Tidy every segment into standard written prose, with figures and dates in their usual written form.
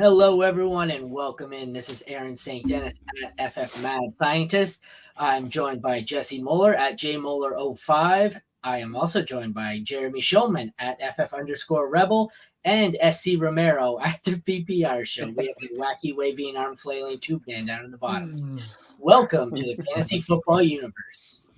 Hello, everyone, and welcome in. This is Aaron St. Denis at FF Mad Scientist. I'm joined by Jesse Moeller at jmoeller05. I am also joined by Jeremy Shulman at FF_Rebel and SC Romero at the PPR show. We have the wacky, wavy, and arm flailing tube man down in the bottom. Welcome to the fantasy football universe.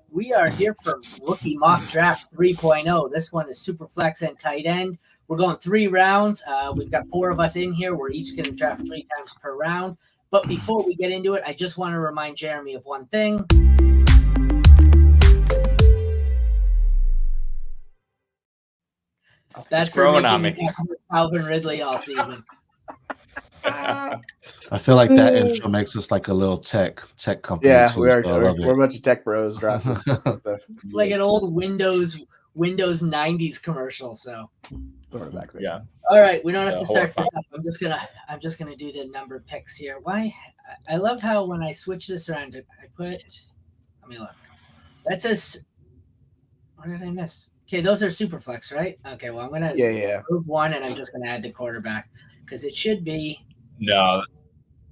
We are here for Rookie Mock Draft 3.0. This one is super flex and tight end. We're going 3 rounds. We've got 4 of us in here. We're each going to draft 3 times per round. But before we get into it, I just want to remind Jeremy of one thing. That's growing on me. Calvin Ridley all season. I feel like that intro makes us like a little tech company. Yeah, too, we are. so We're a bunch of tech bros drafting. It's like an old Windows 90s commercial. So exactly. Yeah. All right, we don't have to start this up. I'm just gonna do the number picks here. Why? I love how when I switch this around, I put. Let me look. That says. What did I miss? Okay, those are super flex, right? Okay, well I'm gonna move one, and I'm just gonna add the quarterback because it should be. No,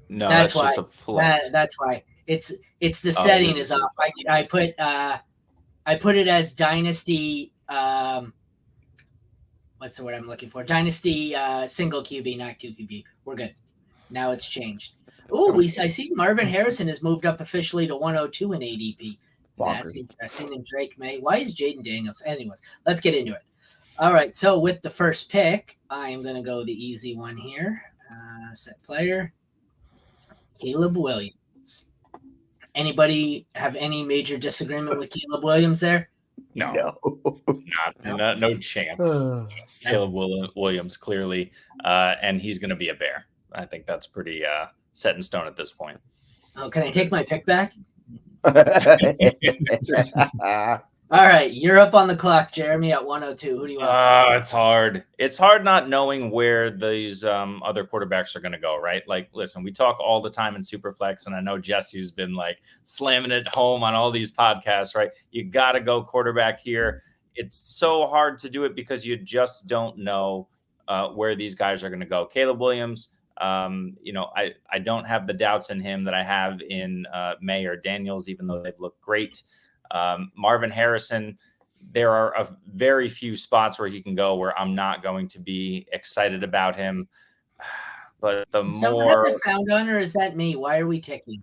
that's why. just a flex. That's why it's the setting is off. I put it as dynasty. What's the word I'm looking for? Dynasty single QB, not 2 QB. We're good. Now it's changed. Oh, I see Marvin Harrison has moved up officially to 102 in ADP. Bonkers. That's interesting. And Drake May. Why is Jaden Daniels? Anyways, let's get into it. All right. So with the first pick, I am going to go the easy one here. Set player. Caleb Williams. Anybody have any major disagreement with Caleb Williams there? No chance. Caleb Williams clearly, and he's going to be a Bear. I think that's pretty set in stone at this point. Oh, can I take my pick back? All right, you're up on the clock, Jeremy, at 102. Who do you want? It's hard. It's hard not knowing where these other quarterbacks are going to go, right? Like, listen, we talk all the time in Superflex, and I know Jesse's been like slamming it home on all these podcasts, right? You got to go quarterback here. It's so hard to do it because you just don't know where these guys are going to go. Caleb Williams, I don't have the doubts in him that I have in May or Daniels, even though they've looked great. Marvin Harrison, there are a very few spots where he can go where I'm not going to be excited about him. But the Does someone have the sound on, or is that me? Why are we ticking?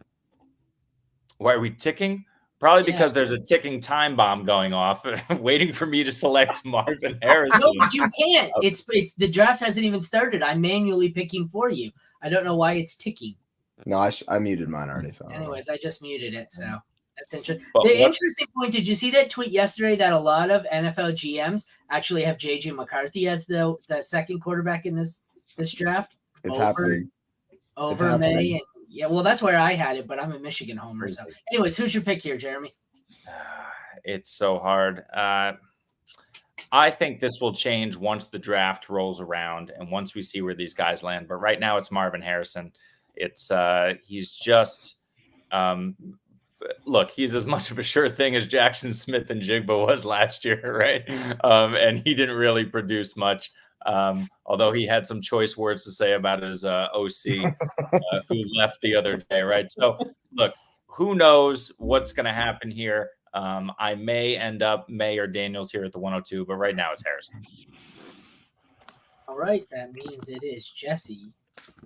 Why are we ticking? Probably because there's a ticking time bomb going off, waiting for me to select Marvin Harrison. No, but you can't. It's the draft hasn't even started. I'm manually picking for you. I don't know why it's ticking. No, I muted mine already. So anyways, I just muted it. So that's interesting. Interesting point. Did you see that tweet yesterday that a lot of NFL GMs actually have JJ McCarthy as the second quarterback in this draft? It's happening. Over May. And yeah, well, that's where I had it, but I'm a Michigan homer. So anyways, who's your pick here, Jeremy? It's so hard. I think this will change once the draft rolls around and once we see where these guys land. But right now it's Marvin Harrison. It's he's just look, he's as much of a sure thing as Jackson Smith and Jigba was last year, right? And he didn't really produce much. Although he had some choice words to say about his OC who left the other day, right? So look, who knows what's going to happen here. I may end up May or Daniels here at the 102, but right now it's Harrison. All right, that means it is Jesse.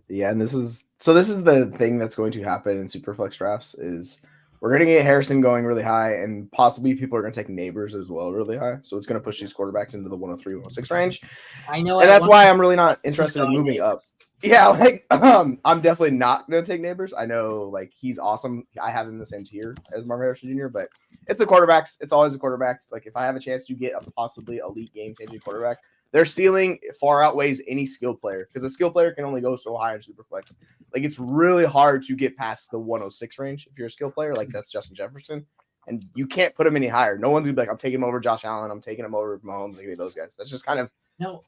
Yeah, and this is the thing that's going to happen in Superflex drafts is we're going to get Harrison going really high, and possibly people are going to take Neighbors as well really high. So it's going to push these quarterbacks into the 103, 106 range. I know, and that's why I'm really not interested in moving up. Yeah, like I'm definitely not going to take Neighbors. I know, like, he's awesome. I have him in the same tier as Marvin Harrison Jr., but it's the quarterbacks. It's always the quarterbacks. Like, if I have a chance to get a possibly elite game-changing quarterback, their ceiling far outweighs any skilled player because a skilled player can only go so high in Superflex. Like, it's really hard to get past the 106 range if you're a skilled player. Like, that's Justin Jefferson. and you can't put him any higher. No one's gonna be like, I'm taking him over Josh Allen. I'm taking him over Mahomes. Like those guys. That's just kind of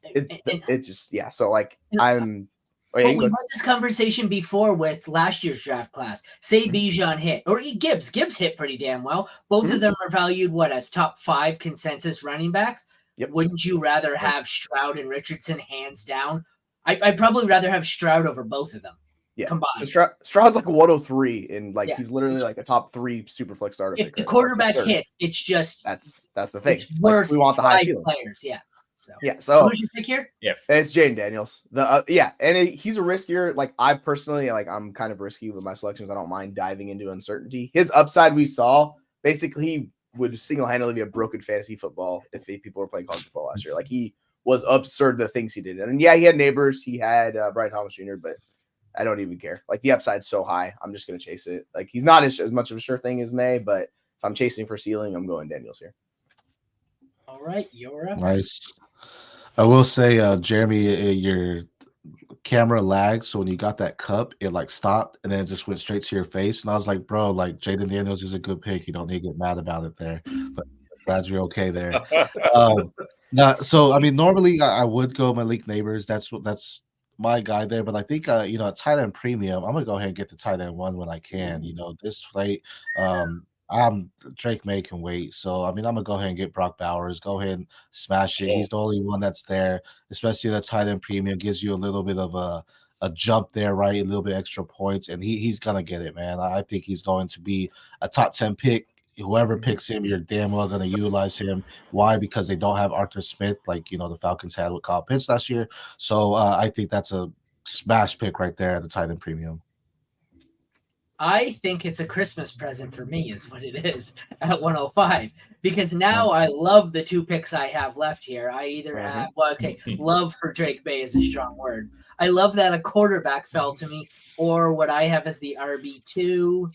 it just yeah. So like I'm. But we had this conversation before with last year's draft class. Say Bijan hit, or Gibbs. Gibbs hit pretty damn well. Both of them are valued as top 5 consensus running backs. Yep. Wouldn't you rather have Stroud and Richardson hands down? I'd probably rather have Stroud over both of them. Yeah, combined. Stroud's like 103, and like he's literally like a top 3 super flex starter. If the quarterback hits, it's just that's the thing. It's worth we want the high ceiling players. Yeah. So who's your pick here? Yeah, it's Jaden Daniels. He's a riskier. Like I personally, I'm kind of risky with my selections. I don't mind diving into uncertainty. His upside we saw basically he would single-handedly be a broken fantasy football if people were playing college football last year. Like he was absurd the things he did, and he had neighbors. He had Brian Thomas Jr., but I don't even care. Like the upside's so high, I'm just gonna chase it. Like he's not as much of a sure thing as May, but if I'm chasing for ceiling, I'm going Daniels here. All right, you're up. Nice. I will say, Jeremy, your camera lagged, so when you got that cup, it like stopped and then it just went straight to your face. And I was like, bro, like Jaden Daniels is a good pick. You don't need to get mad about it there. But glad you're okay there. So I mean, normally I would go Malik Neighbors. That's my guy there. But I think tight end premium, I'm gonna go ahead and get the tight end one when I can. This slate, Drake May can wait. So I mean, I'm gonna go ahead and get Brock Bowers. Go ahead and smash it. He's the only one that's there, especially the tight end premium gives you a little bit of a jump there, right? A little bit extra points, and he's gonna get it, man. I think he's going to be a top 10 pick. Whoever picks him, you're damn well gonna utilize him. Why? Because they don't have Arthur Smith, like the Falcons had with Kyle Pitts last year. So I think that's a smash pick right there at the tight end premium. I think it's a Christmas present for me is what it is at 105 because now I love the 2 picks I have left here. I either have, love for Drake May is a strong word. I love that a quarterback fell to me or what I have as the RB2.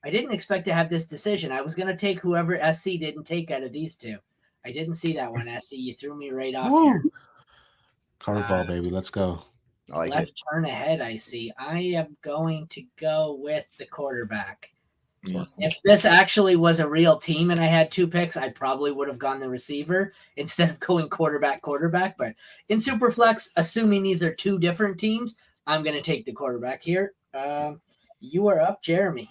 I didn't expect to have this decision. I was going to take whoever SC didn't take out of these 2. I didn't see that one, SC. You threw me right off here. Curveball, baby. Let's go. Left turn ahead, I see. I am going to go with the quarterback. If this actually was a real team and I had 2 picks, I probably would have gone the receiver instead of going quarterback. But in Superflex, assuming these are 2 different teams, I'm going to take the quarterback here. You are up, Jeremy.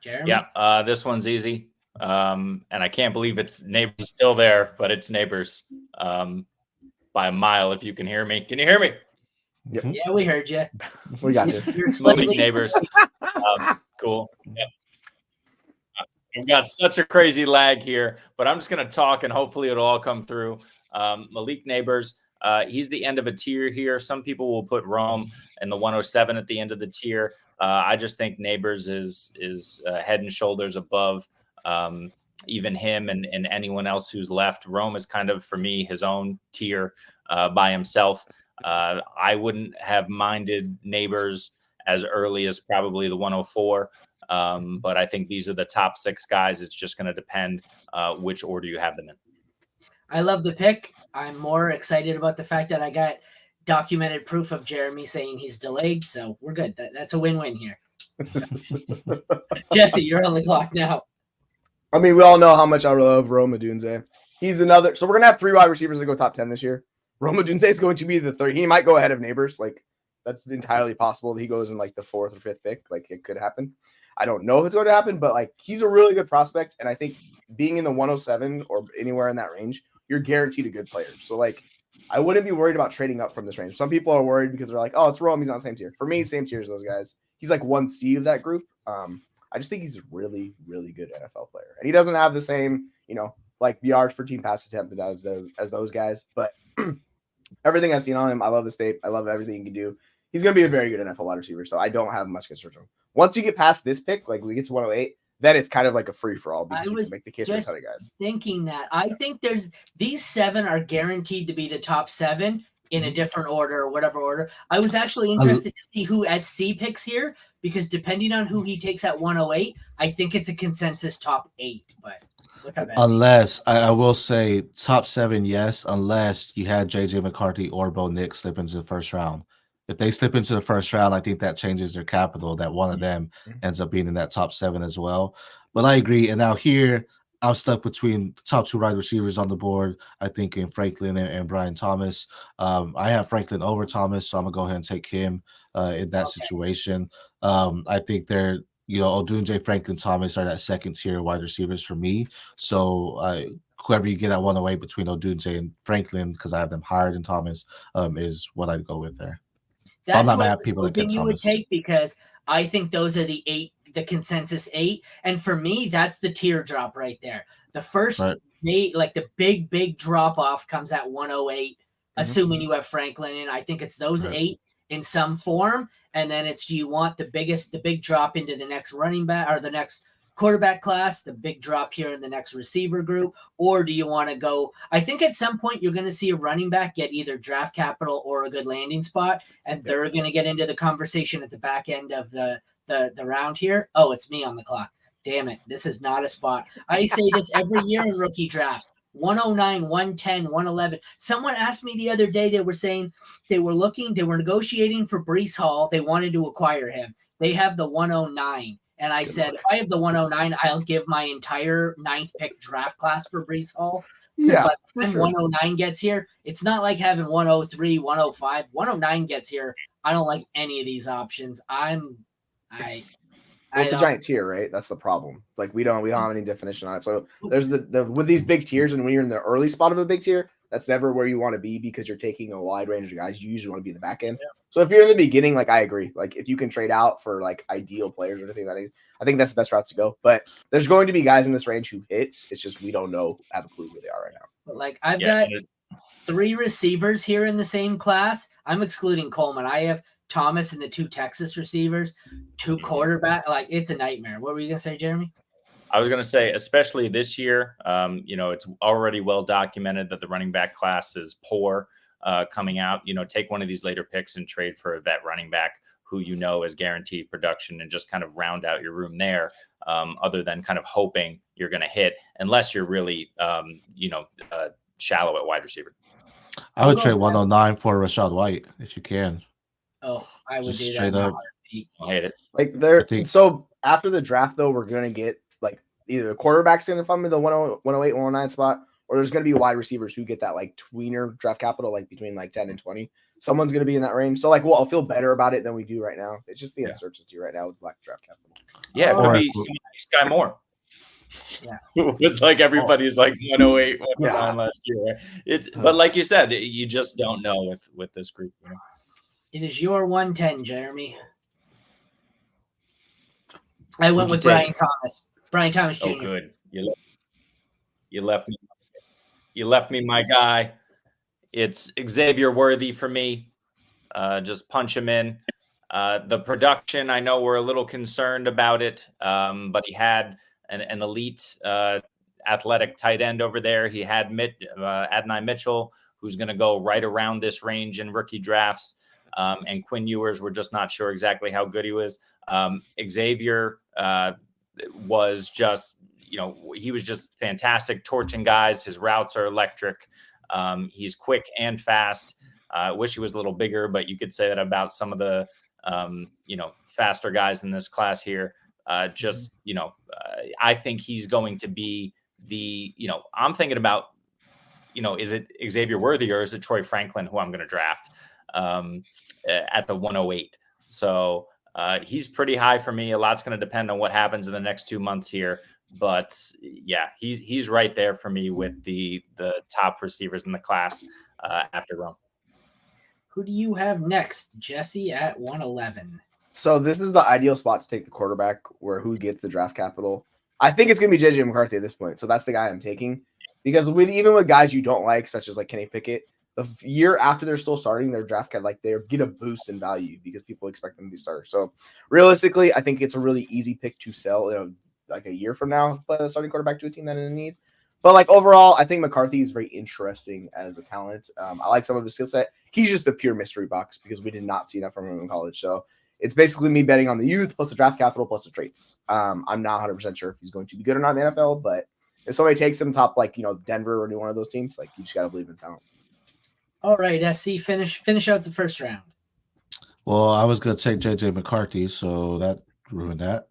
Jeremy? Yeah, this one's easy. And I can't believe it's Neighbors still there, but it's Neighbors by a mile. If you can hear me, can you hear me? Yep. Yeah, we heard you. We got you. You're slightly Neighbors. Cool. Yep. We've got such a crazy lag here, but I'm just going to talk and hopefully it'll all come through. Malik Neighbors, he's the end of a tier here. Some people will put Rome and the 107 at the end of the tier. I just think Neighbors is head and shoulders above even him and anyone else who's left. Rome is kind of, for me, his own tier by himself. I wouldn't have minded Neighbors as early as probably the 104. But I think these are the top 6 guys. It's just going to depend which order you have them in. I love the pick. I'm more excited about the fact that I got documented proof of Jeremy saying he's delayed. So we're good. That's a win-win here. So. Jesse, you're on the clock now. I mean, we all know how much I love Rome Odunze. He's another. So we're going to have 3 wide receivers that go top 10 this year. Rome Odunze is going to be the 3rd. He might go ahead of Neighbors. Like, that's entirely possible that he goes in like the 4th or 5th pick. Like, it could happen. I don't know if it's going to happen, but like, he's a really good prospect. And I think being in the 107 or anywhere in that range, you're guaranteed a good player. So like, I wouldn't be worried about trading up from this range. Some people are worried because they're like, oh, it's Rome. He's not the same tier. For me, same tier as those guys. He's like 1C of that group. I just think he's a really, really good NFL player. And he doesn't have the same, like yards per team pass attempt as those guys. But everything I've seen on him, I love the tape. I love everything he can do. He's going to be a very good NFL wide receiver. So I don't have much concern for him. Once you get past this pick, like we get to 108, then it's kind of like a free-for-all because you can make the case for other guys. Thinking that. I think these 7 are guaranteed to be the top 7 in a different order or whatever order. I was actually interested to see who SC picks here because depending on who he takes at 108, I think it's a consensus top 8. But what's up, SC? Unless I will say top 7, yes, unless you had JJ McCarthy or Bo Nix slip into the first round. If they slip into the first round, I think that changes their capital, that one of them ends up being in that top 7 as well. But I agree. And now here, I'm stuck between the top 2 wide receivers on the board, I think, in Franklin and Brian Thomas. I have Franklin over Thomas, so I'm going to go ahead and take him in that situation. I think they're, Odunze, Franklin, Thomas are that second tier wide receivers for me. So whoever you get at 108 between Odunze and Franklin, because I have them higher than Thomas, is what I'd go with there. That's not what mad I at was people that hoping get you would Thomas. take, because I think those are the 8, the consensus 8. And for me, that's the teardrop right there. The first, Right. like the big drop off comes at 108, assuming you have Franklin in. I think it's those Right. 8 in some form. And then it's, do you want the big drop into the next running back or the next quarterback class, the big drop here in the next receiver group, or do you want to go? I think at some point you're going to see a running back get either draft capital or a good landing spot, and they're going to get into the conversation at the back end of the round here. Oh, it's me on the clock. Damn it. This is not a spot. I say this every year in rookie drafts. 109, 110, 111. Someone asked me the other day, they were saying they were negotiating for Breece Hall. They wanted to acquire him. They have the 109. And I said, if I have the 109, I'll give my entire 9th pick draft class for Breece Hall. Yeah, But when 109 gets here, it's not like having 103, 105. 109 gets here. I don't like any of these options. It's a giant tier, right? That's the problem. Like we don't have any definition on it. So there's the with these big tiers, and when you're in the early spot of a big tier, that's never where you want to be, because you're taking a wide range of guys. You usually want to be in the back end. Yeah. So if you're in the beginning, like I agree, like if you can trade out for like ideal players or anything, I think that's the best route to go. But there's going to be guys in this range who hit. It's just we don't have a clue who they are right now. But like I've got 3 receivers here in the same class. I'm excluding Coleman. I have Thomas and the 2 Texas receivers, 2 quarterback. Like it's a nightmare. What were you gonna say, Jeremy? I was going to say, especially this year, it's already well documented that the running back class is poor coming out. Take one of these later picks and trade for a vet running back who is guaranteed production, and just kind of round out your room there, other than kind of hoping you're going to hit, unless you're really, shallow at wide receiver. I would trade 109 for Rashad White if you can. Oh, I would Just do straight that. up. I hate it. Like so after the draft, though, we're going to get like either the quarterback's going to fund me the 108, 109 spot, or there's going to be wide receivers who get that like tweener draft capital, like between like 10 and 20. Someone's going to be in that range. So like, I'll feel better about it than we do right now. It's just the uncertainty right now with lack of draft capital. Yeah, it could be Sky Moore. Yeah, it was like everybody's like 108, 109 last year. But like you said, you just don't know with this group. It is your 110, Jeremy. I went with Brian Thomas. Brian Thomas Jr. Oh, good. You left me. You left me, my guy. It's Xavier Worthy for me. Just punch him in. The production, I know we're a little concerned about it, but he had an elite athletic tight end over there. He had Adonai Mitchell, who's going to go right around this range in rookie drafts. And Quinn Ewers, we're just not sure exactly how good he was. Xavier was just, he was just fantastic, torching guys. His routes are electric. He's quick and fast. I wish he was a little bigger, but you could say that about some of the, faster guys in this class here. I think he's going to be I'm thinking about, is it Xavier Worthy or is it Troy Franklin who I'm going to draft at the 108? So he's pretty high for me. A lot's going to depend on what happens in the next 2 months here. But yeah, he's right there for me with the top receivers in the class after Rome. Who do you have next, Jesse, at 111? So this is the ideal spot to take the quarterback, where who gets the draft capital. I think it's going to be JJ McCarthy at this point. So that's the guy I'm taking, because even with guys you don't like, such as like Kenny Pickett, the year after they're still starting their draft cap, like they get a boost in value because people expect them to be starters. So realistically, I think it's a really easy pick to sell, like a year from now, but a starting quarterback to a team that is in need. But like overall, I think McCarthy is very interesting as a talent. I like some of his skill set. He's just a pure mystery box because we did not see enough from him in college. So it's basically me betting on the youth plus the draft capital plus the traits. I'm not 100% sure if he's going to be good or not in the NFL, but if somebody takes him top, like, Denver or any one of those teams, like you just got to believe in talent. All right, SC, finish out the first round. Well, I was gonna take JJ McCarthy, so that ruined that.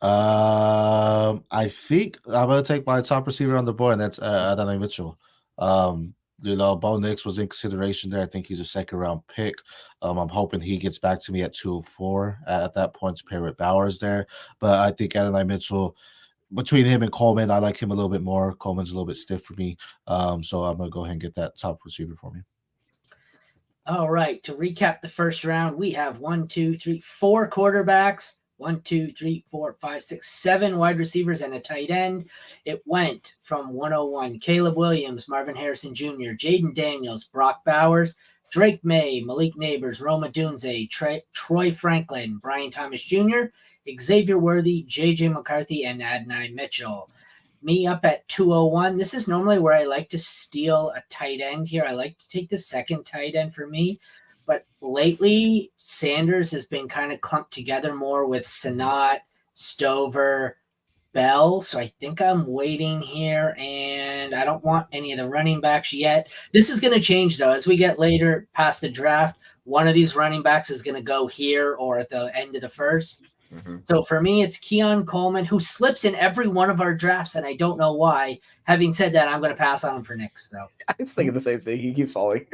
I think I'm gonna take my top receiver on the board, and that's Adonai Mitchell. Bo Nix was in consideration there. I think he's a second round pick. I'm hoping he gets back to me at 204 at that point to pair with Bowers there. But I think Adonai Mitchell, between him and Coleman, I like him a little bit more. Coleman's a little bit stiff for me. So I'm gonna go ahead and get that top receiver for me. All right. To recap the first round, we have 1, 2, 3, 4 quarterbacks. 1, 2, 3, 4, 5, 6, 7 wide receivers and a tight end. It went from 101, Caleb Williams, Marvin Harrison Jr., Jaden Daniels, Brock Bowers, Drake May, Malik Neighbors, Roma Dunze, Troy Franklin, Brian Thomas Jr., Xavier Worthy, JJ McCarthy, and Adonai Mitchell. Me up at 201. This is normally where I like to steal a tight end here. I like to take the second tight end for me. But lately, Sanders has been kind of clumped together more with Sanat, Stover, Bell. So I think I'm waiting here, and I don't want any of the running backs yet. This is going to change, though. As we get later past the draft, one of these running backs is going to go here or at the end of the first. Mm-hmm. So for me, it's Keon Coleman, who slips in every one of our drafts, and I don't know why. Having said that, I'm going to pass on him for Knicks, though. I was thinking the same thing. He keeps falling.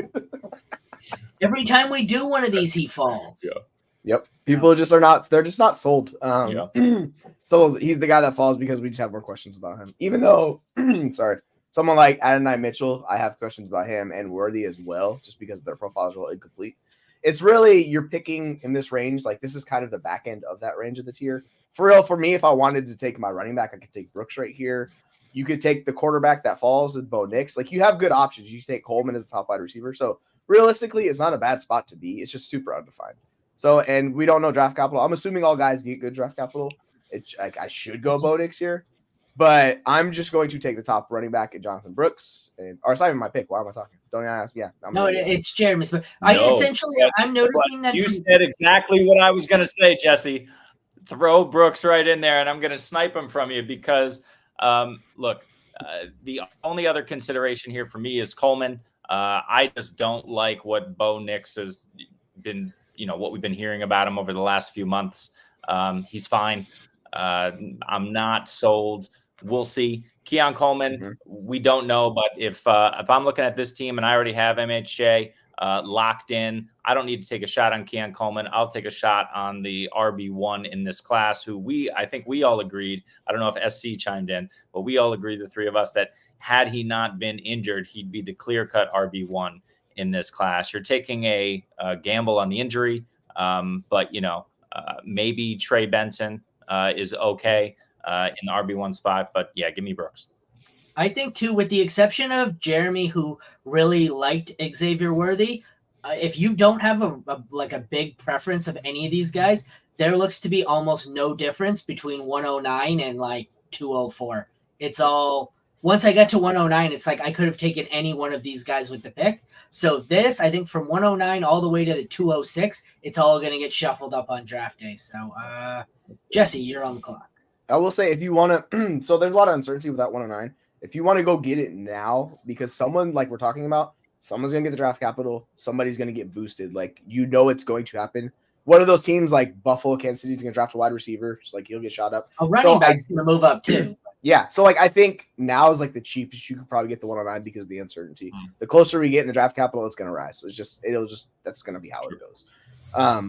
Every time we do one of these, he falls. Yeah. Yep. People just are not. They're just not sold. So he's the guy that falls because we just have more questions about him. Even though, sorry, someone like Adonai Mitchell, I have questions about him and Worthy as well, just because their profile is really incomplete. It's really you're picking in this range. Like this is kind of the back end of that range of the tier. For real, for me, if I wanted to take my running back, I could take Brooks right here. You could take the quarterback that falls with Bo Nix. Like you have good options. You can take Coleman as the top wide receiver. So realistically, it's not a bad spot to be. It's just super undefined. So, and we don't know draft capital. I'm assuming all guys get good draft capital. I should go Bo Nix here, but I'm just going to take the top running back at Jonathan Brooks. Or it's not even my pick. Why am I talking? Don't I ask? Yeah. It's Jeremy's. But I'm noticing that you said exactly what I was going to say, Jesse. Throw Brooks right in there, and I'm going to snipe him from you because, look, the only other consideration here for me is Coleman. I just don't like what Bo Nix has been, what we've been hearing about him over the last few months. He's fine. I'm not sold. We'll see. Keon Coleman, we don't know, but if I'm looking at this team and I already have MHJ locked in, I don't need to take a shot on Keon Coleman. I'll take a shot on the RB1 in this class, who I think we all agreed. I don't know if SC chimed in, but we all agreed, the three of us, that had he not been injured, he'd be the clear-cut RB1 in this class. You're taking a gamble on the injury, but maybe Trey Benson is okay in the RB1 spot. But yeah, give me Brooks. I think too, with the exception of Jeremy, who really liked Xavier Worthy, if you don't have a big preference of any of these guys, there looks to be almost no difference between 109 and like 204. It's all, once I get to 109, it's like I could have taken any one of these guys with the pick. So this, I think from 109 all the way to the 206, it's all going to get shuffled up on draft day. So Jesse, you're on the clock. I will say, if you want to, so there's a lot of uncertainty with that 109. If you want to go get it now, because someone like we're talking about, someone's going to get the draft capital, somebody's going to get boosted. Like, it's going to happen. One of those teams like Buffalo, Kansas City's going to draft a wide receiver. So, like, he'll get shot up. A running back's going to move up too. Yeah. So, like, I think now is like the cheapest you could probably get the 109 because of the uncertainty. The closer we get in the draft capital, it's going to rise. So that's going to be how it goes.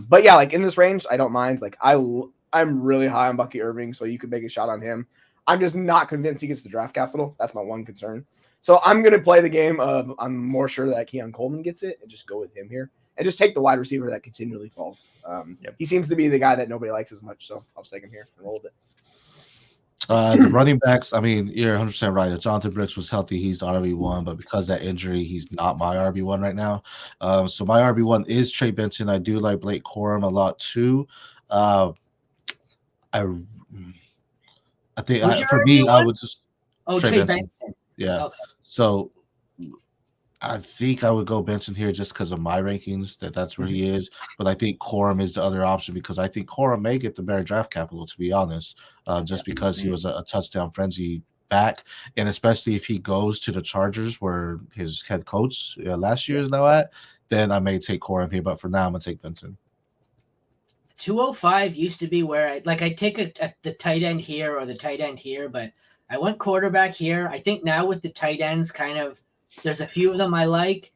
But yeah, like in this range, I don't mind. Like, I'm really high on Bucky Irving, so you could make a shot on him. I'm just not convinced he gets the draft capital. That's my one concern. So I'm going to play the game of I'm more sure that Keon Coleman gets it and just go with him here and just take the wide receiver that continually falls. He seems to be the guy that nobody likes as much, so I'll just take him here and roll with it. The running backs, I mean, you're 100% right. If Jonathan Brooks was healthy, he's the RB1, but because of that injury, he's not my RB1 right now. So my RB1 is Trey Benson. I do like Blake Corum a lot too. I think for me, I would just Trey Benson. Yeah. Okay. So I think I would go Benson here just because of my rankings. That's where he is. But I think Corum is the other option because I think Corum may get the better draft capital, to be honest, just because he was a touchdown frenzy back, and especially if he goes to the Chargers where his head coach last year is now at, then I may take Corum here. But for now, I'm gonna take Benson. 205 used to be where I'd take the tight end here or the tight end here, but I went quarterback here. I think now with the tight ends, kind of, there's a few of them I like.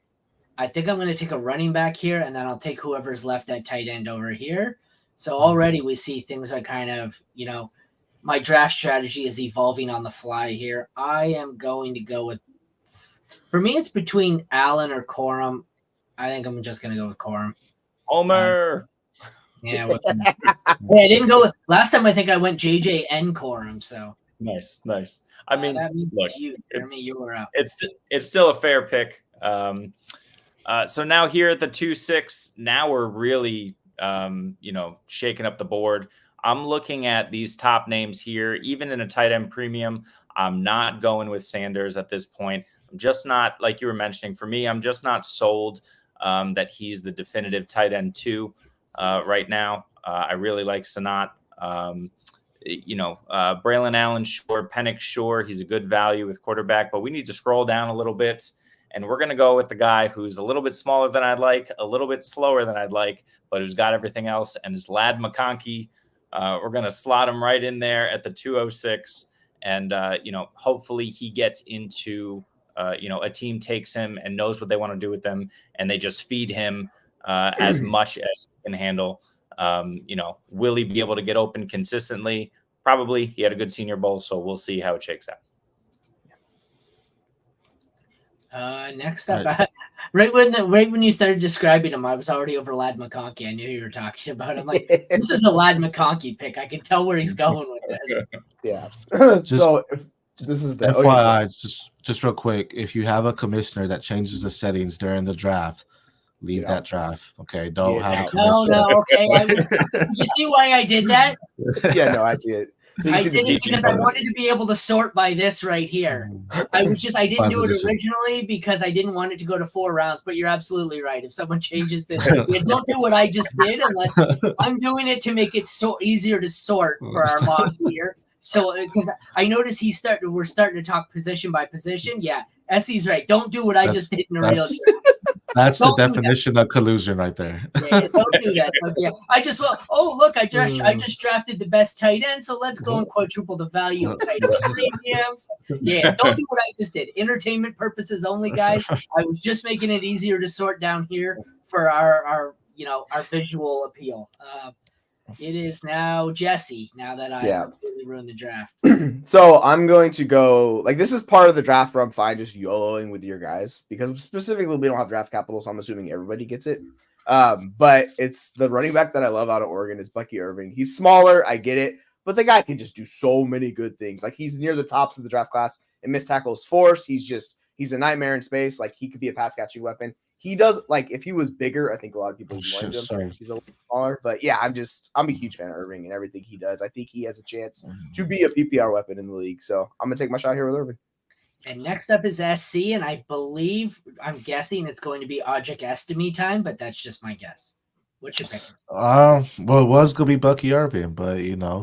I think I'm going to take a running back here, and then I'll take whoever's left at tight end over here. So already we see things are kind of, my draft strategy is evolving on the fly here. I am going to go with, for me, it's between Allen or Corum. I think I'm just going to go with Corum. Homer. Yeah, I didn't go with, last time I think I went JJ and Corum. So nice. I mean, that means look, you, Jeremy, you were out. It's still a fair pick. So now here at the 2-6, now we're really shaking up the board. I'm looking at these top names here, even in a tight end premium. I'm not going with Sanders at this point. I'm just not, like you were mentioning, for me, I'm just not sold that he's the definitive tight end 2 right now. I really like Sanat. Braylon Allen, sure. Penix, sure. He's a good value with quarterback, but we need to scroll down a little bit. And we're going to go with the guy who's a little bit smaller than I'd like, a little bit slower than I'd like, but who's got everything else, and is Ladd McConkey. We're going to slot him right in there at the 206. And, hopefully he gets into, a team takes him and knows what they want to do with them, and they just feed him as much as he can handle. Will he be able to get open consistently? Probably. He had a good Senior Bowl, so we'll see how it shakes out. Next up, right when you started describing him, I was already over Ladd McConkey. I knew you were talking about him. Like, this is a Ladd McConkey pick. I can tell where he's going with this. Yeah. So if this is the FYI, just real quick, if you have a commissioner that changes the settings during the draft, leave that draft. Okay, don't have a commissioner. No. Okay, you see why I did that? Yeah, no, I see it. So I did it because I wanted to be able to sort by this right here. I didn't do it originally because I didn't want it to go to 4 rounds, but you're absolutely right. If someone changes this, don't do what I just did unless I'm doing it to make it so easier to sort for our mock here. So, because I noticed we're starting to talk position by position. Yeah, Essie's right. Don't do what I just did in a real draft. That's the definition of collusion right there. Yeah, don't do that. Yeah. I just just drafted the best tight end, so let's go and quadruple the value of tight end premiums. Yeah, don't do what I just did. Entertainment purposes only, guys. I was just making it easier to sort down here for our visual appeal. It is now Jesse, now that I've completely ruined the draft. So I'm going to go, this is part of the draft where I'm fine just YOLOing with your guys, because specifically we don't have draft capital, so I'm assuming everybody gets it. But it's the running back that I love out of Oregon is Bucky Irving. He's smaller, I get it, but the guy can just do so many good things. He's near the tops of the draft class in missed tackles force. He's a nightmare in space. He could be a pass catching weapon. He does, if he was bigger, I think a lot of people would want him. He's a little smaller, but yeah, I'm a huge fan of Irving and everything he does. I think he has a chance to be a PPR weapon in the league. So I'm gonna take my shot here with Irving. And next up is SC, and I'm guessing it's going to be Audric Estime time, but that's just my guess. What's your pick? Well, it was gonna be Bucky Irving, but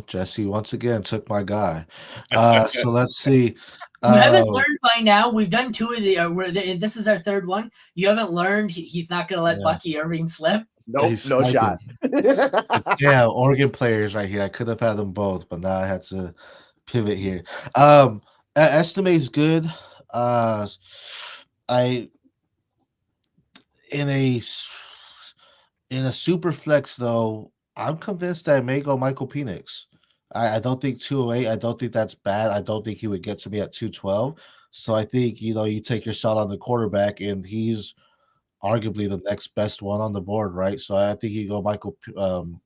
Jesse once again took my guy. So let's see. You haven't learned by now. We've done 2 of this is our 3rd one. You haven't learned he's not going to let Bucky Irving slip. Nope, no shot. Yeah, Oregon players right here. I could have had them both, but now I had to pivot here. Estime is good. In a super flex though, I'm convinced that I may go Michael Penix. I don't think 208. I don't think that's bad. I don't think he would get to me at 212. So I think, you take your shot on the quarterback, and he's arguably the next best one on the board, right? So I think you go Michael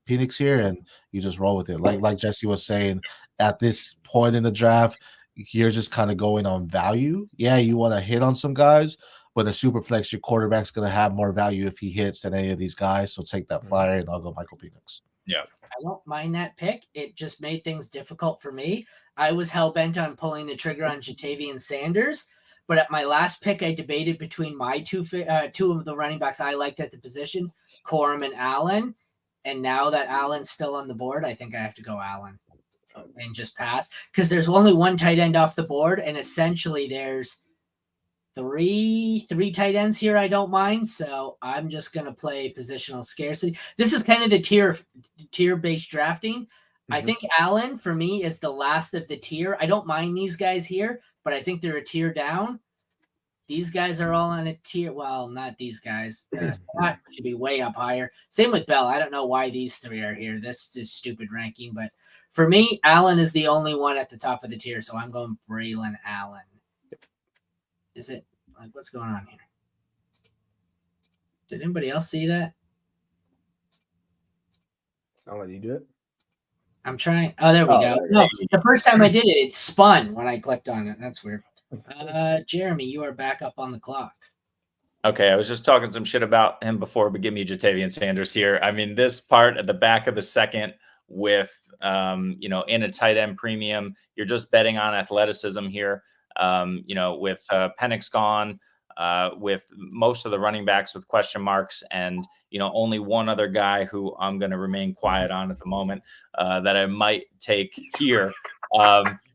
Penix here, and you just roll with it. Like Jesse was saying, at this point in the draft, you're just kind of going on value. Yeah, you want to hit on some guys, but a super flex, your quarterback's going to have more value if he hits than any of these guys. So take that flyer, and I'll go Michael Penix. Yeah. I don't mind that pick. It just made things difficult for me. I was hell-bent on pulling the trigger on Jatavian Sanders, but at my last pick, I debated between my two of the running backs I liked at the position, Corum and Allen. And now that Allen's still on the board, I think I have to go Allen and just pass, because there's only one tight end off the board, and essentially there's three tight ends here. I don't mind, so I'm just gonna play positional scarcity. This is kind of the tier based drafting. I think Allen for me is the last of the tier. I don't mind these guys here, but I think they're a tier down. These guys are all on a tier. Well, not these guys. Scott should be way up higher. Same with Bell. I don't know why these three are here. This is stupid ranking, but for me, Allen is the only one at the top of the tier, so I'm going Braylon Allen. Is it like what's going on here? Did anybody else see that? It's not letting you do it. I'm trying. Oh, there we go. No, the first time I did it, it spun when I clicked on it. That's weird. Jeremy, you are back up on the clock. Okay, I was just talking some shit about him before, but give me Jatavian Sanders here. I mean, this part at the back of the second with, in a tight end premium, you're just betting on athleticism here. With Penix gone, with most of the running backs with question marks, and only one other guy who I'm going to remain quiet on at the moment that I might take here.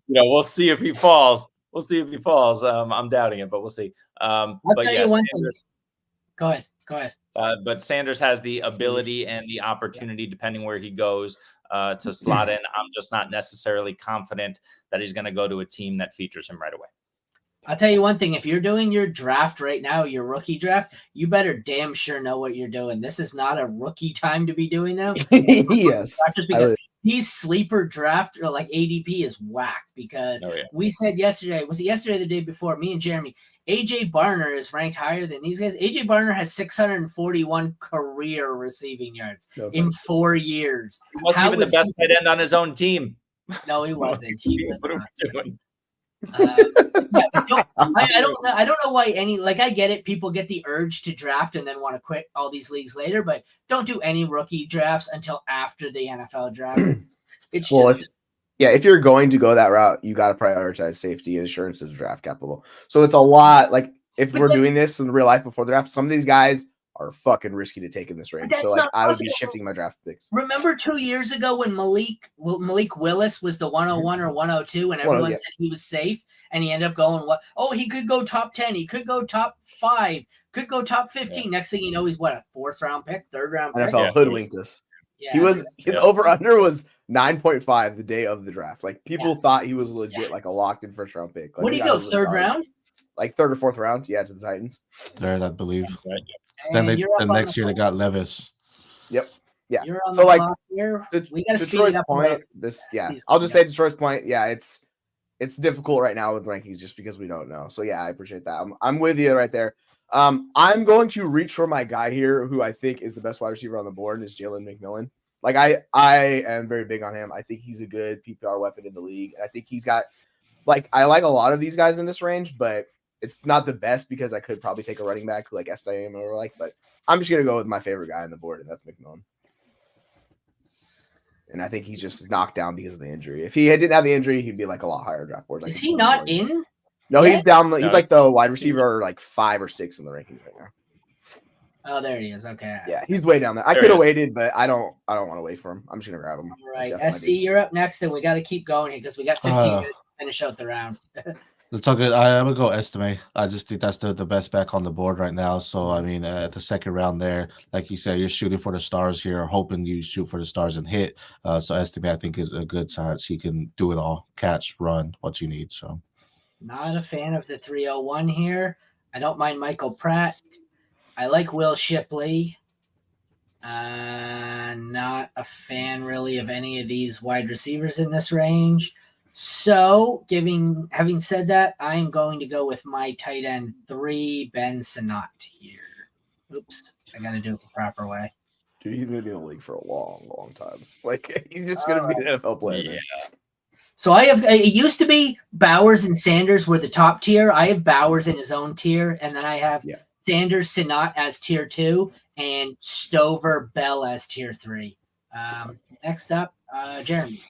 We'll see if he falls. We'll see if he falls. I'm doubting it, but we'll see. I'll tell you one thing. Go ahead. But Sanders has the ability and the opportunity, depending where he goes, to slot in. I'm just not necessarily confident that he's going to go to a team that features him right away. I'll tell you one thing. If you're doing your draft right now, your rookie draft, you better damn sure know what you're doing. This is not a rookie time to be doing them. Yes. Because these sleeper draft or like ADP is whack because we said yesterday, was it yesterday or the day before, me and Jeremy, AJ Barner is ranked higher than these guys. AJ Barner has 641 career receiving yards in 4 years. He wasn't even the best tight end on his own team. No, he wasn't. What are we doing? I don't know why I get it. People get the urge to draft and then want to quit all these leagues later, but don't do any rookie drafts until after the NFL draft. It's if you're going to go that route, you got to prioritize safety, insurance, and draft capital. So it's a lot. Like if we're doing this in real life before the draft, some of these guys are fucking risky to take in this range. So I would be shifting my draft picks. Remember 2 years ago when Malik Willis was the 101 or 102 and everyone said he was safe and he ended up going he could go top 10, he could go top 5, could go top 15. Next thing you know, he's a 4th round pick, 3rd round pick. NFL hoodwinked us. Yeah, his over under was 9.5 the day of the draft. Like people thought he was legit like a locked in 1st round pick. Like, what do you go, 3rd round? Like 3rd or 4th round, to the Titans. 3rd, I believe. Then the next year they got Levis. Yep. Yeah. So like we got to speed it up. I'll just say Detroit's point. Yeah, it's difficult right now with rankings just because we don't know. So yeah, I appreciate that. I'm with you right there. I'm going to reach for my guy here, who I think is the best wide receiver on the board, and is Jalen McMillan. Like I am very big on him. I think he's a good PPR weapon in the league. I think he's got I like a lot of these guys in this range, but it's not the best because I could probably take a running back like Estime or but I'm just gonna go with my favorite guy on the board, and that's McMillan. And I think he's just knocked down because of the injury. If he didn't have the injury, he'd be a lot higher draft board. Is he not in? No, he's down. He's like the wide receiver, 5 or 6 in the rankings right now. Oh, there he is. Okay. Yeah, he's way down there. I could have waited, but I don't want to wait for him. I'm just gonna grab him. All right, SC, you're up next, and we got to keep going here because we got 15 minutes to finish out the round. It's all good. I'm gonna go Estime. I just think that's the best back on the board right now. So I mean, at the 2nd round there, like you said, you're shooting for the stars here, hoping you shoot for the stars and hit. So Estime, I think, is a good side. He can do it all: catch, run, what you need. So, not a fan of the 301 here. I don't mind Michael Pratt. I like Will Shipley. Not a fan really of any of these wide receivers in this range. So, having said that, I'm going to go with my tight end 3, Ben Sinnott here. Oops, I got to do it the proper way. Dude, he's going to be in the league for a long, long time. He's just going to be an NFL player. Yeah. So it used to be Bowers and Sanders were the top tier. I have Bowers in his own tier, and then I have Sanders, Sinnott as tier 2, and Stover, Bell as tier 3. Next up, Jeremy.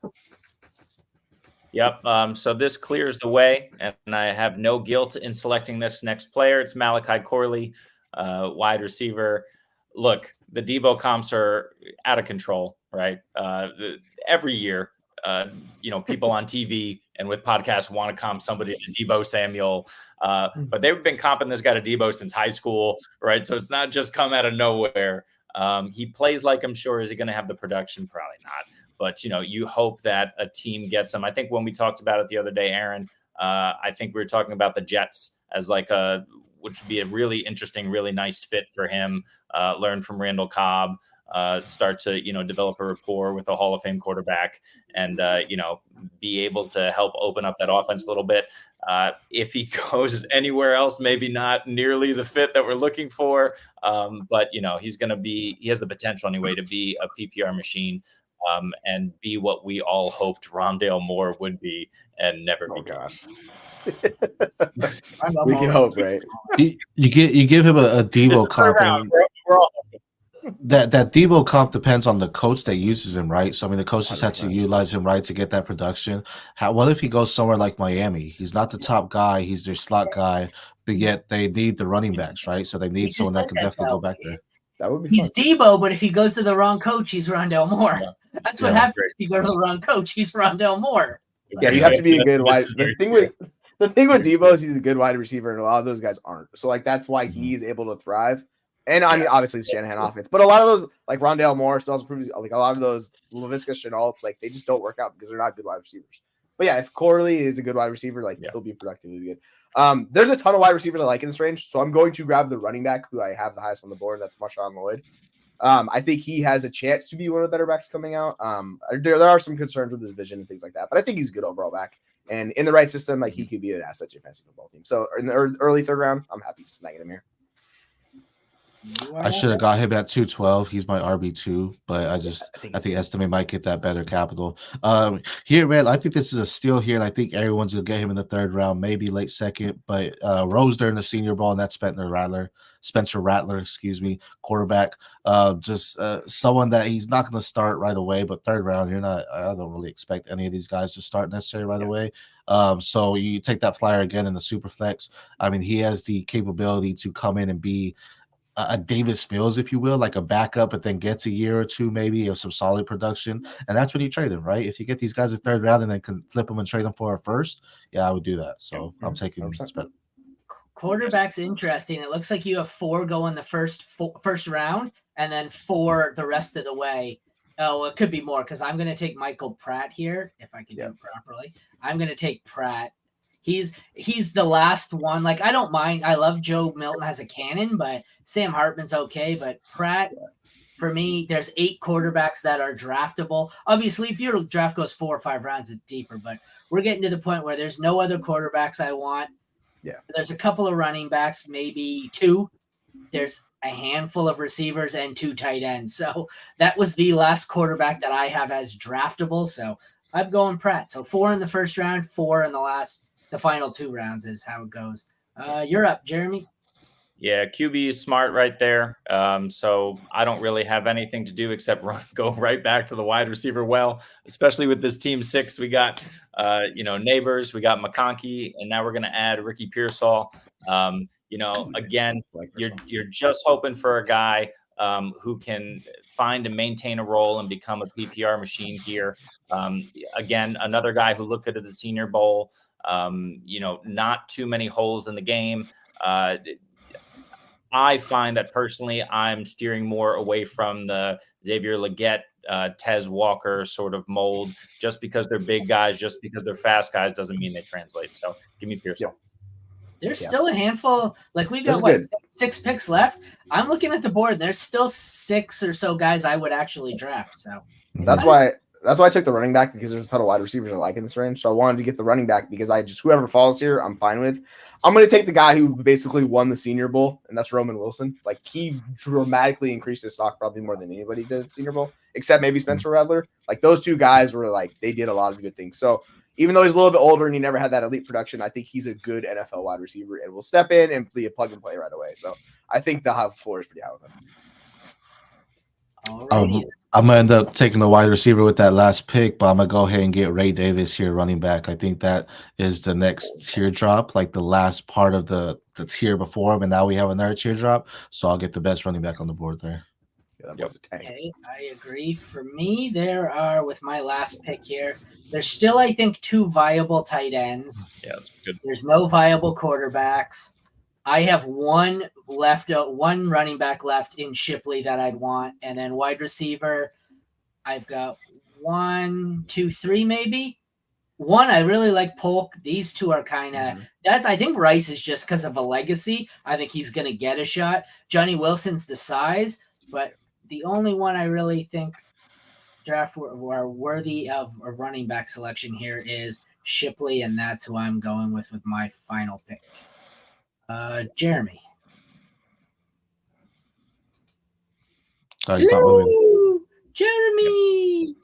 Yep. So this clears the way, and I have no guilt in selecting this next player. It's Malachi Corley, wide receiver. Look, the Debo comps are out of control, right? Every year, people on TV and with podcasts want to comp somebody to Deebo Samuel. But they've been comping this guy to Deebo since high school, right? So it's not just come out of nowhere. He plays like I'm sure. Is he going to have the production? Probably not. But, you hope that a team gets him. I think when we talked about it the other day, Aaron, I think we were talking about the Jets as which would be a really interesting, really nice fit for him. Learn from Randall Cobb. Start to develop a rapport with a Hall of Fame quarterback, and be able to help open up that offense a little bit. If he goes anywhere else, maybe not nearly the fit that we're looking for, but he has the potential anyway to be a PPR machine, and be what we all hoped Rondale Moore would be and never Oh became. gosh. We can hope, right? You give him a Deebo comp. We're all That Deebo comp depends on the coach that uses him, right? So I mean, the coach just has to 100%. utilize him right to get that production. What if he goes somewhere like Miami? He's not the top guy; he's their slot guy, but yet they need the running backs, right? So they need someone that can definitely go back there. That would be He's fun. Deebo, but if he goes to the wrong coach, he's Rondale Moore. Yeah. That's what Yeah. happens if you go to the wrong coach. He's Rondale Moore. Yeah, you have to be a good wide. The thing with Deebo is he's a good wide receiver, and a lot of those guys aren't. So that's why he's able to thrive. And I mean, obviously it's Shanahan offense, but a lot of those like Rondale Moore, Stells proves like a lot of those Laviska Shenaults, like they just don't work out because they're not good wide receivers. But yeah, if Corley is a good wide receiver, he'll be productively good. There's a ton of wide receivers I like in this range, so I'm going to grab the running back who I have the highest on the board. That's Marshawn Lloyd. I think he has a chance to be one of the better backs coming out. There are some concerns with his vision and things like that, but I think he's a good overall back. And in the right system, he could be an asset to your fantasy football team. So in the early third round, I'm happy snagging him here. I should have got him at 212. He's my RB2, but I think Estimate might get that better capital. Here, man, I think this is a steal here, and I think everyone's gonna get him in the third round, maybe late second. But Rose during the Senior Bowl, and that's Spencer Rattler, quarterback. Someone that he's not going to start right away, but third round, I don't really expect any of these guys to start necessarily right away. So you take that flyer again in the super flex. I mean, he has the capability to come in and be a Davis Mills, if you will, like a backup, but then gets a year or two maybe of some solid production, and that's when you trade him, right? If you get these guys at third round and then can flip them and trade them for a first, I would do that. So I'm taking Quarterback's interesting. It looks like you have 4 going the first round, and then 4 the rest of the way. Oh, it could be more because I'm going to take Michael Pratt here if I can do it properly. I'm going to take Pratt. He's the last one. I don't mind. I love Joe Milton as a cannon, but Sam Hartman's okay. But Pratt, for me, there's 8 quarterbacks that are draftable. Obviously, if your draft goes 4 or 5 rounds, it's deeper. But we're getting to the point where there's no other quarterbacks I want. Yeah. There's a couple of running backs, maybe 2. There's a handful of receivers and 2 tight ends. So that was the last quarterback that I have as draftable. So I'm going Pratt. So 4 in the first round, 4 in the final 2 rounds is how it goes. You're up, Jeremy. Yeah, QB is smart right there. So I don't really have anything to do except go right back to the wide receiver well, especially with this team 6. We got, Neighbors, we got McConkey, and now we're going to add Ricky Pearsall. Again, you're just hoping for a guy who can find and maintain a role and become a PPR machine here. Again, another guy who looked good at the Senior Bowl. Not too many holes in the game. I find that personally, I'm steering more away from the Xavier Legette, Tez Walker sort of mold. Just because they're big guys, just because they're fast guys, doesn't mean they translate. So give me Pearsall. There's still a handful. We've got 6 picks left. I'm looking at the board. There's still 6 or so guys I would actually draft. So that's why I took the running back, because there's a ton of wide receivers I like in this range. So I wanted to get the running back because whoever falls here, I'm fine with. I'm going to take the guy who basically won the Senior Bowl, and that's Roman Wilson. He dramatically increased his stock probably more than anybody did at the Senior Bowl, except maybe Spencer Rattler. Those 2 guys were they did a lot of good things. So even though he's a little bit older and he never had that elite production, I think he's a good NFL wide receiver and will step in and be a plug and play right away. So I think the floor is pretty high with him. I'm going to end up taking the wide receiver with that last pick, but I'm going to go ahead and get Ray Davis here, running back. I think that is the next teardrop, the last part of the tier before him, and now we have another teardrop. So I'll get the best running back on the board there. Yeah, that was a tank. Okay, I agree. For me, there are, with my last pick here, there's still, I think, 2 viable tight ends. Yeah, that's good. There's no viable quarterbacks. I have one running back left in Shipley that I'd want. And then wide receiver, I've got 1, 2, 3 maybe. One, I really like Polk. These two are kind of I think Rice is just because of a legacy. I think he's going to get a shot. Johnny Wilson's the size, but the only one I really think draft are worthy of a running back selection here is Shipley, and that's who I'm going with my final pick. Jeremy. Oh, he's not moving. Jeremy.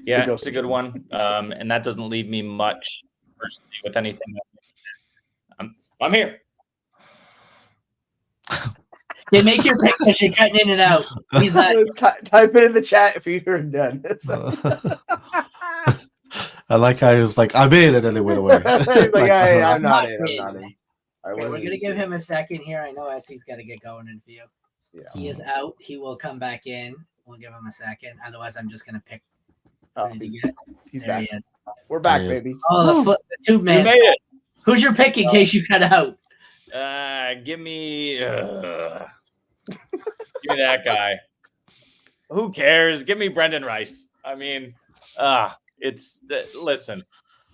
Yeah, it's a good one. And that doesn't leave me much personally with anything. I'm here. They make your pick because you're cutting in and out. He's not. Type it in the chat if you're done. I like how he was like, I'm in, and then they went away. He's like, hey, I'm not in. in. I'm not in. All right, Okay, we're going to give him a second here. I know he's got to get going in a few. Yeah. He is out. He will come back in. We'll give him a second. Otherwise, I'm just going to pick. Oh, he's there back. He is. We're back, There he is. baby. Oh, the tube man. You made it. Who's your pick in case you cut out? Give me that guy. Who cares? Give me Brendan Rice. I mean, listen,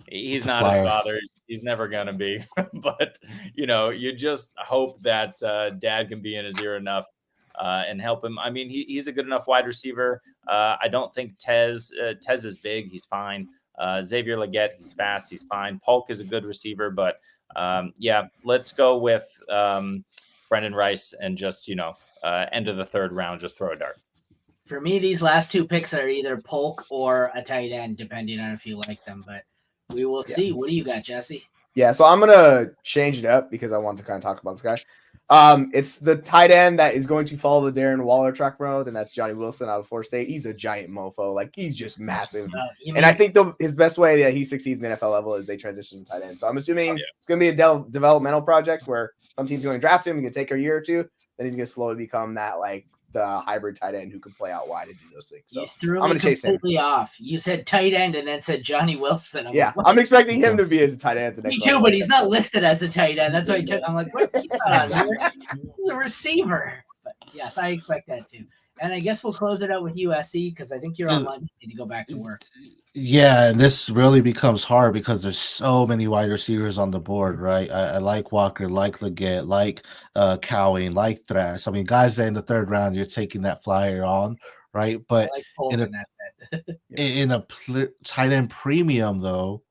he's not his father. He's never going to be. But, you just hope that dad can be in his ear enough and help him. I mean, he's a good enough wide receiver. I don't think Tez is big. He's fine. Xavier Legette, he's fast. He's fine. Polk is a good receiver. But, let's go with Brendan Rice and just, end of the third round, just throw a dart. For me, these last 2 picks are either Polk or a tight end, depending on if you like them. But we will see. What do you got, Jesse? Yeah, so I'm gonna change it up because I want to kind of talk about this guy. It's the tight end that is going to follow the Darren Waller track road, and that's Johnny Wilson out of Florida State. He's a giant mofo, like he's just massive. And I think his best way that he succeeds in the NFL level is they transition to tight end. So I'm assuming it's going to be a developmental project where some team's going to draft him. He's going to take a year or two, then he's going to slowly become that like the hybrid tight end who can play out wide and do those things. So you threw I'm me going to chase him. completely off. You said tight end and then said Johnny Wilson. I'm expecting him to be a tight end at the next Me too, level. but he's not listed as a tight end. That's why I'm like, what? He's not on here. He's a receiver. But yes, I expect that too. And I guess we'll close it out with USC because I think you're on lunch. You need to go back to work. Yeah, and this really becomes hard because there's so many wide receivers on the board, right? I like Walker, like Legette, like Cowing, like Thrash. I mean, guys that in the third round, you're taking that flyer on, right? But I like Polk in a tight end premium, though,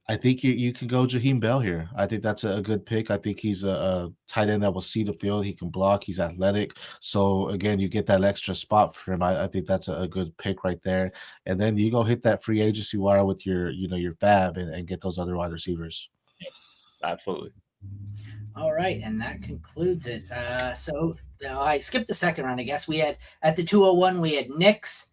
I think you can go Jaheim Bell here. I think that's a good pick. I think he's a tight end that will see the field. He can block. He's athletic. So, again, you get that extra spot for him. I think that's a good pick right there. And then you go hit that free agency wire with your fab and get those other wide receivers. Absolutely. All right, and that concludes it. So I skipped the second round, I guess. We had at the 201, we had Knicks,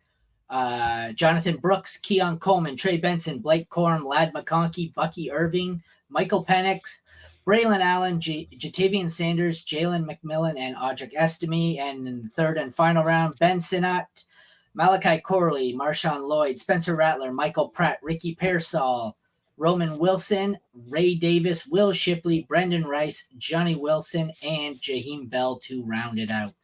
Jonathan Brooks, Keon Coleman, Trey Benson, Blake Corum, Ladd McConkey, Bucky Irving, Michael Penix, Braylon Allen, Jatavian Sanders, Jalen McMillan, and Audric Estime. And in the third and final round, Ben Sinnott, Malachi Corley, Marshawn Lloyd, Spencer Rattler, Michael Pratt, Ricky Pearsall, Roman Wilson, Ray Davis, Will Shipley, Brendan Rice, Johnny Wilson, and Jaheim Bell to round it out.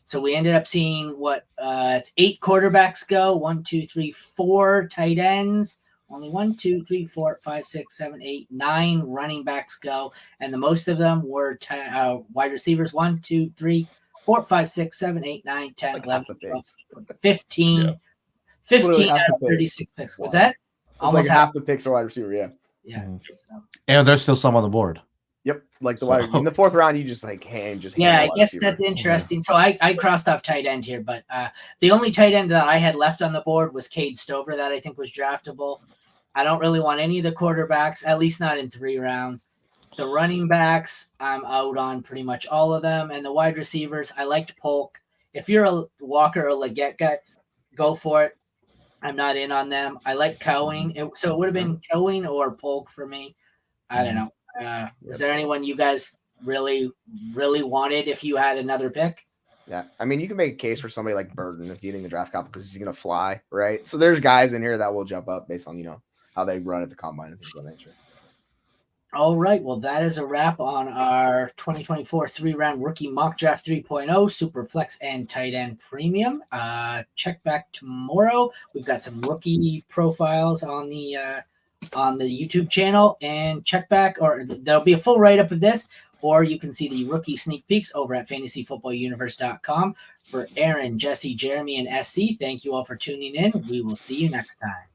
So we ended up seeing it's 8 quarterbacks go, 1, 2, 3, 4 tight ends, only 1, 2, 3, 4, 5, 6, 7, 8, 9 running backs go, and the most of them were wide receivers 1, 2, 3, 4, 5, 6, 7, 8, 9, 10, like 11, 12, 15, 15 out of 36 picks. What's that? Almost like half the picks are wide receiver, Yeah. So. And there's still some on the board. Yep, like the wide in the fourth round, you just like hand. I guess that's interesting. So I crossed off tight end here, but the only tight end that I had left on the board was Cade Stover that I think was draftable. I don't really want any of the quarterbacks, at least not in 3 rounds. The running backs, I'm out on pretty much all of them, and the wide receivers, I liked Polk. If you're a Walker or Legette guy, go for it. I'm not in on them. I like Cowing. So it would have been Cowing or Polk for me. I don't know. Was there anyone you guys really, really wanted if you had another pick? Yeah, I mean, you can make a case for somebody like Burton of getting the draft capital because he's going to fly, right? So there's guys in here that will jump up based on how they run at the combine and things of that nature. All right. Well, that is a wrap on our 2024 3-round rookie mock draft 3.0 super flex and tight end premium. Check back tomorrow. We've got some rookie profiles on the YouTube channel, and check back, or there'll be a full write up of this, or you can see the rookie sneak peeks over at fantasyfootballuniverse.com. For Aaron, Jesse, Jeremy, and SC, thank you all for tuning in. We will see you next time.